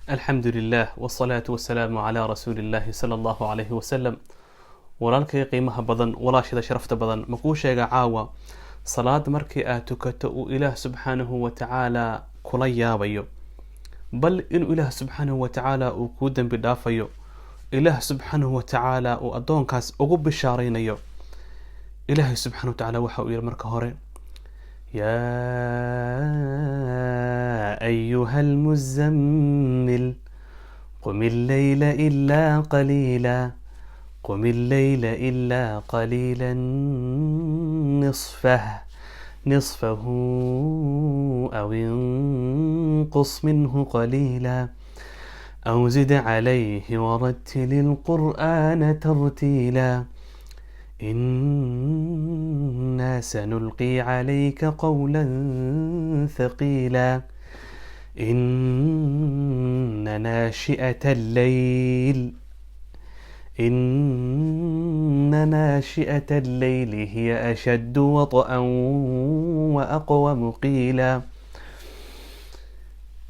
الحمد لله والصلاة والسلام على رسول الله صلى الله عليه وسلم. walaalkay qiimaha badan walaashida sharafta badan makuu sheega caawa salaad markii aad tukato uu ilaah subxaanahu wa tacaala kula yaabayo, bal inuu ilaah subxaanahu wa tacaala uu kuu dembi dhaafayo, ilaah subxaanahu wa tacaala uu addoonkaas ugu bishaaraynayo. ilaahay subxaanahu wa tacaala waxa uu yidhi marka hore: yaa ayuha almuzammil qum illayla ilaa qaliila قم الليل إلا قليلا نصفه أو انقص منه قليلا أو زد عليه ورتل القرآن ترتيلا إنا سنلقي عليك قولا ثقيلا إن ناشئة الليل هي أشد وطئا وأقوم قيلا.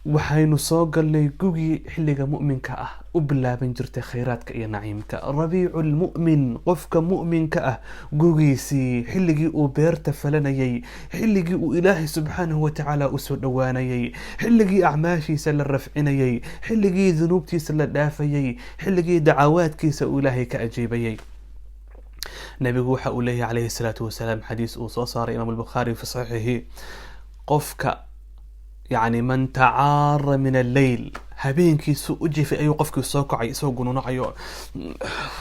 waxaynu soo galnay gugii xilliga mu'minka ah u bilaaban jirtay khayraadka iyo naciimka. rabiicul mu'min, qofka mu'minka ah gugiisii xilligii uu beerta falanayay, xilligii uu ilaahay subxaanahu wa tacaala u soo dhowaanayay, xilligii acmaashiisa la rafcinayay, xilligii dunuubtiisa la dhaafayay, xilligii dacawaadkiisa uu ilaahay ka ajiibayay. nabigu waxa uu leeyahay calayhi salaatu wasalaam, xadiis uu soo saaray imaam albukhaari fi saxiixihi: qofka من تعار من الليل habeenkiisu u jifay ayuu qofkii soo kacay isagoo gunuunacayo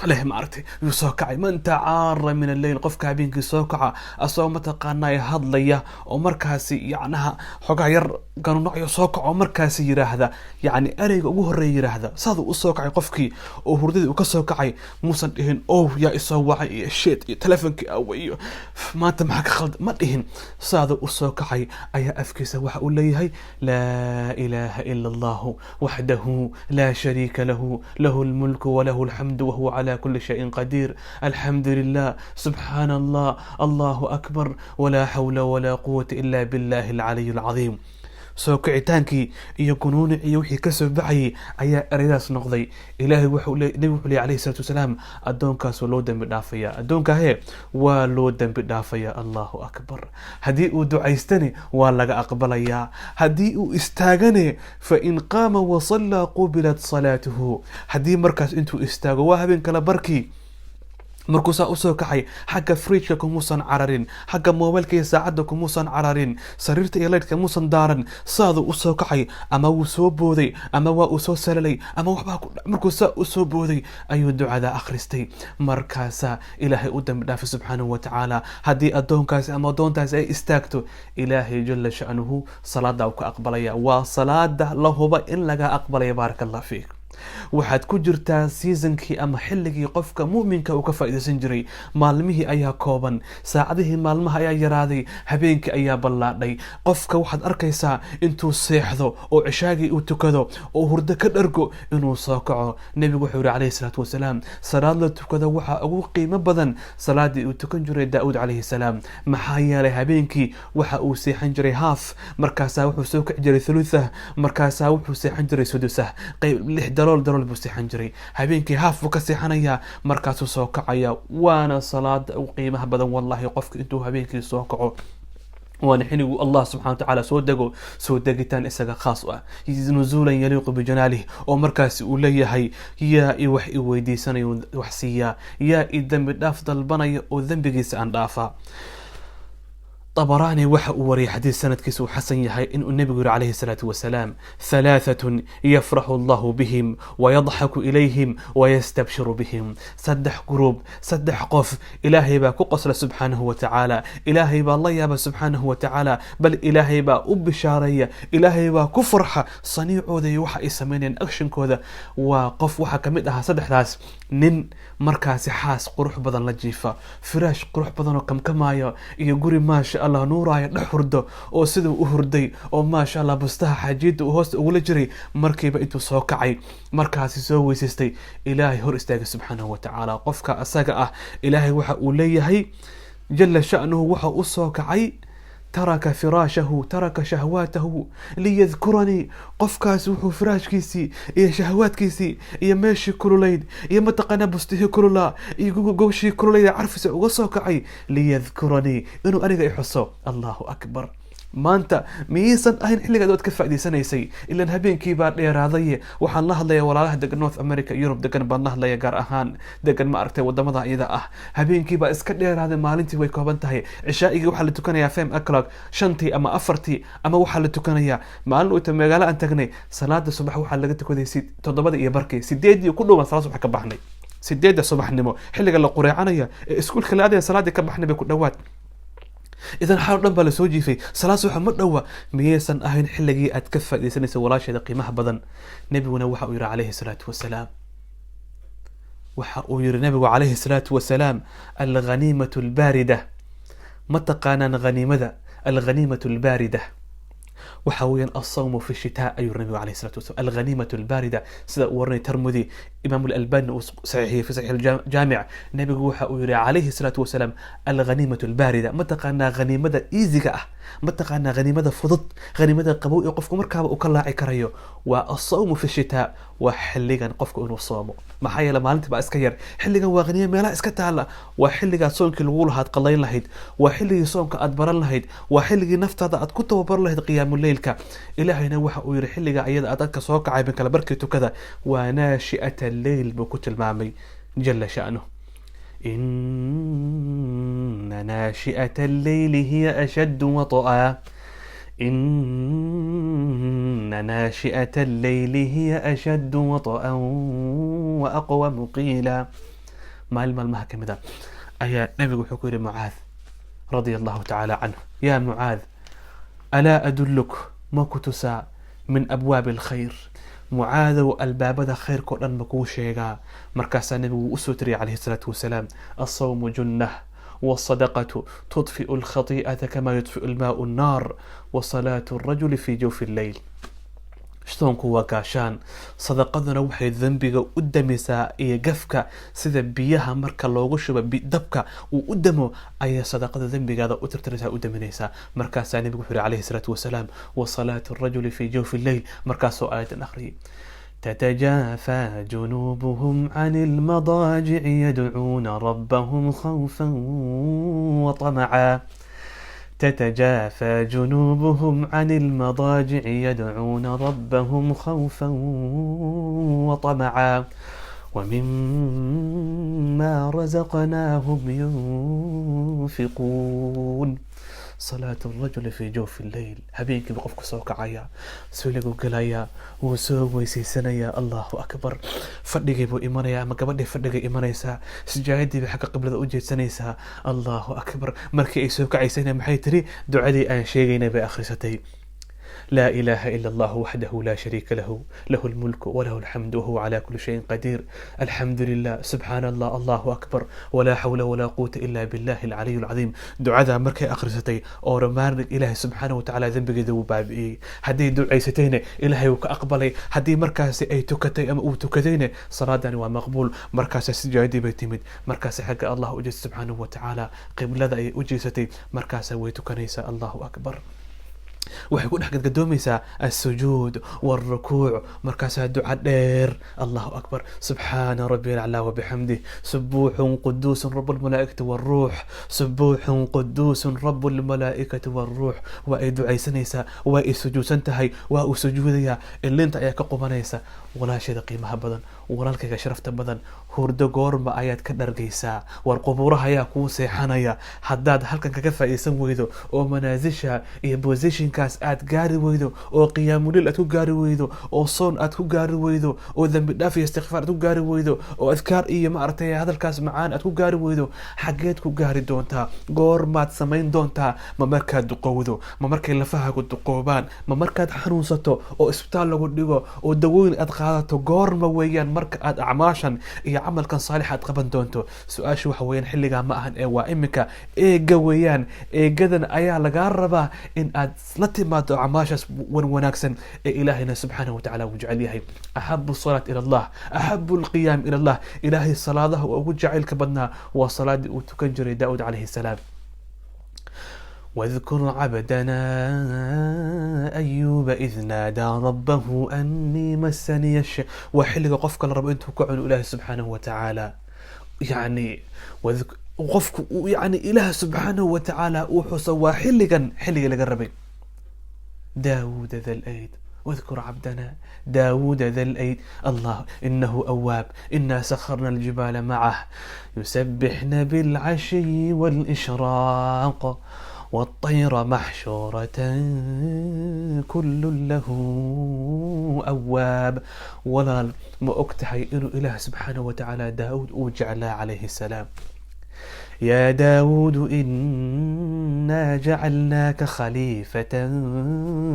leh maartay yuu soo kacay. man tacaara min alleyl, qofka habeenkii soo kaca asagoo mataqaanaa hadlaya oo markaasi yacnaha xogaa yar ganuunacayo soo kaco markaasi yiraahda, yacni ereyga ugu horreeya yiraahda saaduu u soo kacay qofkii oo hurdadii uu ka soo kacay, muusan dhihin yaa isoo wacay iyo sheed iyo telefonkii awa iyo maanta maxaa ka khaldan, ma dhihin. saaduu u soo kacay ayaa afkiisa waxa uu leeyahay: laa ilaaha ila allahu وحده لا شريك له، له الملك وله الحمد وهو على كل شيء قدير، الحمد لله، سبحان الله، الله أكبر، ولا حول ولا قوة إلا بالله العلي العظيم. soo kicitaankii iyo gunuunicii iyo wixii kasoo baxayay ayaa ereydaas noqday. ilaahay nabigu wuxuu leeyahay calayhi salaatu wasalaam, addoonkaas waa loo dembi dhaafaya, addoonkaahe waa loo dembi dhaafaya. allahu akbar. haddii uu ducaystane waa laga aqbalayaa, haddii uu istaagane fain qaama wasallaa qubilat salaatuhu, haddii markaas intuu istaago waa habeen kala barkii markuu saa usoo kacay, xagga fridgeka kumuusan cararin, xagga moobilka iyo saacadda kumuusan cararin, sariirta iyo leydhka muusan daaran. saaduu usoo kacay ama wuu soo booday ama waa uu soo salalay ama waxbaa markuu saa usoo booday ayuu ducada akhristay. markaasaa ilaahay u dambi dhaafay subxaanahu wa tacaala. haddii addoonkaasi ama addoontaasi ay istaagto, ilaahay jala sha'nuhu salaada uu ka aqbalaya. waa salaada la huba in laga aqbalaya. baaraka allah fiik. waxaad ku jirtaa seasonkii ama xilligii qofka mu'minka uu ka faa'iidaysan jiray. maalmihii ayaa kooban, saacadihii maalmaha ayaa yaraaday, habeenkii ayaa ballaadhay. qofka waxaad arkaysaa intuu seexdo oo cishaagii uu tukado oo hurdo ka dhargo inuu soo kaco. nebigu wuxuu yihi calayhi salaatu wasalaam, salaad la tukado waxaa ugu qiimo badan salaadii uu tukan jiray daa'uud calayhi salaam. maxaa yeelay habeenkii waxa uu seexan jiray haaf, markaasaa wuxuu soo kici jiray thuluthah, markaasaa wuxuu seexan jiray sudusah, qayb 6 dalool buu seexan jiray. habeenkii haaf buu ka seexanayaa, markaasuu soo kacaya. waana salaada ugu qiimaha badan wallahi qofka intuu habeenkii soo kaco. waana xiligu allah subxana watacaala soo dego, soo degitaan isaga khaas u ah, nuzuulan yaliiqu bijanaalih, oo markaasi uu leeyahay yaa i wax i weydiisanayo wax siiyaa, yaa i dembi dhaaf dalbanaya oo dembigiisa aan dhaafaa. طبراني waxa uu wariyay xadiis sanadkiisu xasan yahay inuu nabigu yiri calayhi salaatu wasalaam: ثلاثة يفرح الله بهم ويضحك إليهم ويستبشر بهم. saddex group, saddex qof ilaahay baa ku qosla subxaanahu wa tacaala, ilaahay baa la yaaba subxaanahu wa tacaala, bal ilaahay baa u bishaaraya, ilaahay baa ku farxa saniicooda iyo waxa ay sameynayaan actionkooda. waa qof waxa kamid ahaa saddexdaas nin markaasi xaas qurux badan la jiifa, firaash qurux badan oo kamkamaayo iyo guri maasha allah nuuraya dhex hurdo oo siduu u hurday oo maasha allah bustaha xaajiyada uu hoosta ugula jiray. markiiba intuu soo kacay markaasi soo weysaystay, ilaahay hor istaagay subxaanahu wa tacaala. qofka asaga ah ilaahay waxa uu leeyahay jala sha'nuhu waxa u soo kacay ترك فراشه ترك شهواته ليذكرني قفكاس وحو فراش كيسي إيه شهوات كيسي إيه ماشي كلوليد إيه متقنا بسته كلولا إيه قوشي كلوليد عرف وصوكعي ليذكرني إنو أنا يحصو. الله أكبر. maanta miyaysan ahayn xilligaad ood ka faa'iidaysanaysay ilaan habeenkii baa dheeraadaya. waxaan la hadlayaa walaalaha degan North America, Europe degan baan la hadlaya, gaar ahaan degan ma aragtay wadamada iyada ah. habeenkii baa iska dheeraaday, maalintii way kooban tahay. cishaa'igii waxaa la tukanayaa 5 o'clock, 5tii ama 4tii, ama waxaa la tukanayaa maalin uu magaalo aan tagnay salaada subax waxaa laga tukaday 7 iyo barkii 8 ku dhawaan salaad subax ka baxnay. 8 subaxnimo xilliga la qureecanaya ee iskuulka la aadaya salaadii ka baxnay ku dhawaad. إذا حال دم بلا سوجي في سلاس محمد دوا ميسن أهين حلقي أتكفى لسنة ولاش هذا قيمة بدن. نبي ونوح ويرى عليه الصلاة والسلام، ويرى نبي عليه الصلاة والسلام الغنيمة الباردة. متقانا غنيمة الغنيمة الباردة وحويا الصوم في الشتاء. أي النبي عليه الصلاة والسلام الغنيمة الباردة. سيدا ورني ترمذي إمام الألباني صحيح في صحيح الجامع. نبي ويرى عليه الصلاة والسلام الغنيمة الباردة. متقانا غنيمة إيزيكا، متقانا غنيمة فضط، غنيمة قبو يقفكم مركب وكلا عكريو. والصوم في الشتاء وحلقا قفكم إنه الصوم maxaa lama maalinta baa iska yar. xilligan waa qaniya meelaha iska taala, waa xilliga soonka lagu lahayd qalayn lahayd, waa xilligii soonka aad baran lahayd, waa xilligii naftaada aad ku tababar lahayd qiyaamul leylka. ilaahayna waxa uu yiri xilliga ayada aad dadka soo kacay bin kala barkii tukada waa naashi'at al-layl buu ku tilmaamay jalla sha'nuhu. inna naashi'at al-layl hiya ashaddu wat'a. إن ناشئة الليل هي أشد وطئا وأقوم قيلا. ما المهكم ذا أي نبي حكور معاذ رضي الله تعالى عنه: يا معاذ ألا أدلك ما كتسا من أبواب الخير. معاذ والباب ذا خير قرآن مكوشيغا. مركز النبي أسوتري عليه الصلاة والسلام: الصوم جنة، والصدقة تطفئ الخطيئة كما يطفئ الماء النار، وصلاة الرجل في جوف الليل. شتونكو وكاشان صدقتنا وحي ذنبك قداميسا اي قفكا سيدا بيها مركا لوغو شبا دبكا وقدامو اي صدقة ذنبك هذا اترترسها قداميسا. مركا ساني بقول عليه الصلاة والسلام: وصلاة الرجل في جوف الليل. مركا سؤالة الأخرى: تتجافى جنوبهم عن المضاجع يدعون ربهم خوفا وطمعا. تتجافى جنوبهم عن المضاجع يدعون ربهم خوفا وطمعا ومما رزقناهم ينفقون. صلاة الرجل في جوف الليل. هبيك بقفك سوك عيا سوليقو قلايا وسوق ويسيسنيا. الله أكبر. فردقي بو إيمانيا أما قبل فردقي إيمانيسا سجايدي بحق قبل ذا أجيت سنيسا. الله أكبر. مركي سوك عيسينا محيتري دعالي أن شيغينا بآخر ستي: لا إله إلا الله وحده لا شريك له، له الملك وله الحمد وهو على كل شيء قدير. الحمد لله، سبحان الله، الله أكبر، ولا حول ولا قوة إلا بالله العلي العظيم. دعاء مركي أخرستي أو رمارك إلهي سبحانه وتعالى ذنبك ذو بابي. هدي دعيستين إلهي وكأقبلي. هدي مركز أي تكتي أم أو تكتين صلاة ومقبول. مركز سجادي بيتمد. مركز حق الله أجد سبحانه وتعالى قبل ذا أجيستي. مركز ويتكنيس. الله أكبر. وحيكون حق قدوميسا السجود والركوع. مركزها الدعاء دير. الله أكبر. سبحان ربي الأعلى وبحمده سبوح قدوس رب الملائكة والروح. سبوح قدوس رب الملائكة والروح. وأي دعاء سنيسا وأي سجود سنتهي وأي سجوديا اللي انت اياك قمانيسا ولا شيء قيمة بدن ولا لك شرفت بدن. هورد غورما آيات كدرغيسا والقبورها يا كو سيحانيا حداد halkan kaga faa'iisan weydo oo manaasisha iyo positionkaas aad gaari weydo oo qiyaamul leil aad ku gaari weydo oo soon aad ku gaari weydo oo dambi dhaaf iyo istighfaar aad ku gaari weydo oo adkaar iyo ma artay hadalkaas macaan aad ku gaari weydo xageed ku gaari doontaa goormaad samayn doontaa ma markaad duqowdo ma markay lafahaagu duqoobaan ma markaad xanuunsato oo isbitaal lagu dhigo oo dawooyin aad qaadato goorma weeyaan marka aad acmaashan iyo عملكن صالح أتقبل دونتو. سؤال شو حوين حلقة ما أهن وإمك جويان جدن أيا لجربة إن أدلت ما عماشس وناكسن إلهنا سبحانه وتعالى وجعليها أحب الصلاة إلى الله، أحب القيام إلى الله. إلهي الصلاة وجعل كبدنا وصلاة وتكنجر داود عليه السلام. واذكر عبدنا أيوب إذ نادى ربه أني مسني الشر وحلق قفك الرب أنت كعن إله سبحانه وتعالى يعني قفك يعني إله سبحانه وتعالى وحسوا حلقا لقربي داود ذا الأيد واذكر عبدنا داود ذا الأيد الله إنه أواب إنا سخرنا الجبال معه يسبحن بالعشي والإشراق والطير محشورة كل له أواب ولا ما أكتحي إنه إله سبحانه وتعالى داود وجعل عليه السلام يا داود إنا جعلناك خليفة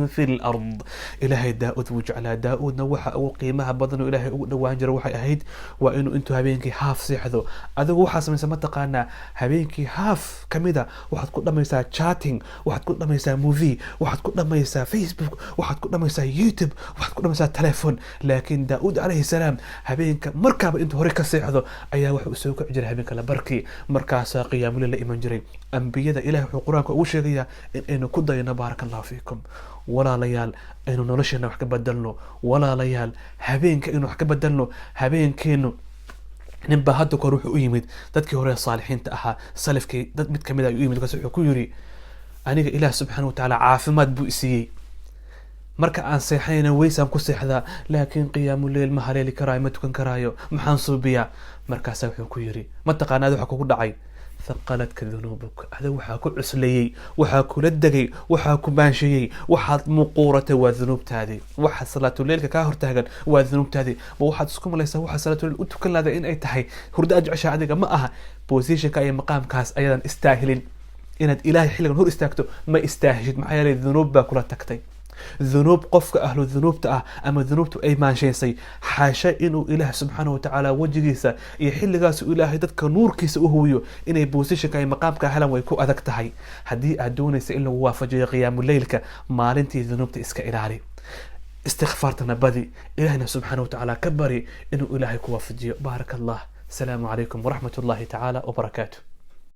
في الأرض إلهي داود وجعل داود نوحا أو قيمها بدن إلهي نوانجر وحي أهيد وإنو أنتو هبينكي هاف سيحذو أدو وحا سميسا متقانا هبينكي هاف كميدا واحد كل لما يسا تشاتينج واحد كل لما يسا موفي واحد كل لما يسا فيسبوك واحد كل لما يسا يوتيوب واحد كل لما يسا تليفون لكن داود عليه السلام هبينك مركب أنتو هوريكا سيحذو أيها وحو أسوك عجر هبينك لبركي مركاسا قيام لله إيمان جري أنبياء إله وقرآنك وشيغيا إنه كدينا بارك الله فيكم ولا ليال إنه نرشنا وحكا بدلنو ولا ليال هبينك إنه حكا بدلنو هبينك إنه نبا هادو كروح يمد دادكي هوري الصالحين تأها سلفكي داد مد كميدا يمد وكسوحو كيوري أنيق إله سبحانه وتعالى عافمات بؤسيي marka aan seexayna weysaan ku seexdaa laakiin qiyaamul leyl ma haleeli karaayo ma tukan karaayo maxaan suubiyaa markaas wuxuu ku yiri ma taqaanaad waxa kugu dhacay ثقلتك ذنوبك هذا وحا ku cusleeyay waxa kula dagay waxa ku baanshiyay waxa muqoorata waa dhunubtaadi waxa salaatul leelka ka hortaagan waa dhunubtaadi ma waxaad isku malaysaa waxa salaatul leel u tukan laada in ay tahay hurda ajcasha adiga ma aha positionka ay maqaamkaas ayadan istaahilin inaad ilaahay xilligan hor istaagto ma istaahishid maxaa yeelay dhunub baa kula tagtay ذنوب قفك أهل الذنوب تأه أما ذنوب أي ما شيء حاشا إنه إله سبحانه وتعالى وجهيسا يحل جاس إله دتك نور كيس وهويو إنه يبوسيش كأي مقام كهلا ويكو أذك تهي هدي أدونيس إلا هو فجأة قيام الليل كما لنتي ذنوب تإسك إلى عليه استغفرتنا بدي إلهنا سبحانه وتعالى كبري إنه إلهك وفجأة بارك الله السلام عليكم ورحمة الله تعالى وبركاته.